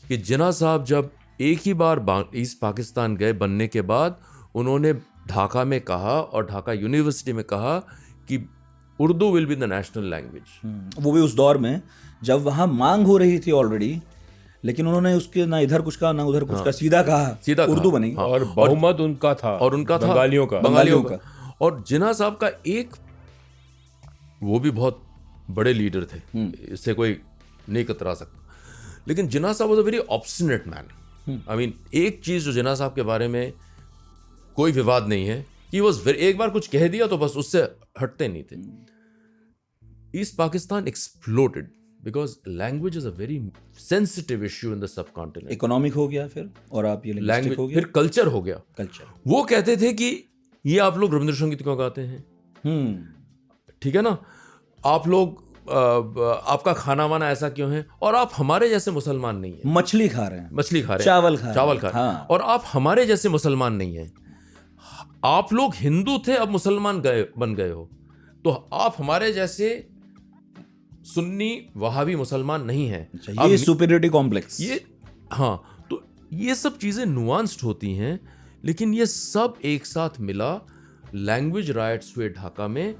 कि जिन्ना साहब जब एक ही बार ईस्ट पाकिस्तान गए बनने के बाद, उन्होंने ढाका में कहा और ढाका यूनिवर्सिटी में कहा कि Urdu will be the national language. वो भी उस दौर में जब वहाँ मांग हो रही थी ऑलरेडी, लेकिन उन्होंने उसके ना इधर कुछ कहा ना उधर कुछ कहा, सीधा कहा उर्दू बनेगी। और बहुमत उनका था, और उनका था बंगालियों का। और जिन्ना साहब का एक, वो भी बहुत बड़े लीडर थे, इससे कोई नहीं कतरा सकता, लेकिन जिन्ना साहब was a very obstinate man. I mean, एक चीज जो जिन्ना साहब के बारे में कोई विवाद नहीं है कि वो एक बार कुछ कह दिया तो बस उससे हटते नहीं थे। East Pakistan exploded because language is a very sensitive issue in the subcontinent. Economic हो गया फिर, और आप ये लैंग्वेज हो गया, फिर कल्चर हो गया। कल्चर, वो कहते थे कि ये आप लोग रविंद्र संगीत क्यों गाते हैं, ठीक है ना, आप लोग आपका खाना वाना ऐसा क्यों है, और आप हमारे जैसे मुसलमान नहीं है, मछली खा रहे हैं, मछली खा रहे हैं, चावल खा रहे हैं, और आप हमारे जैसे मुसलमान नहीं है, आप लोग हिंदू थे अब मुसलमान बन गए हो, तो आप हमारे जैसे सुन्नी वहाबी मुसलमान नहीं है। ये सुपीरियरिटी कॉम्प्लेक्स, ये, हाँ, तो ये सब चीजें नुआंस्ड होती हैं, लेकिन ये सब एक साथ मिला, लैंग्वेज राइट्स हुए ढाका में,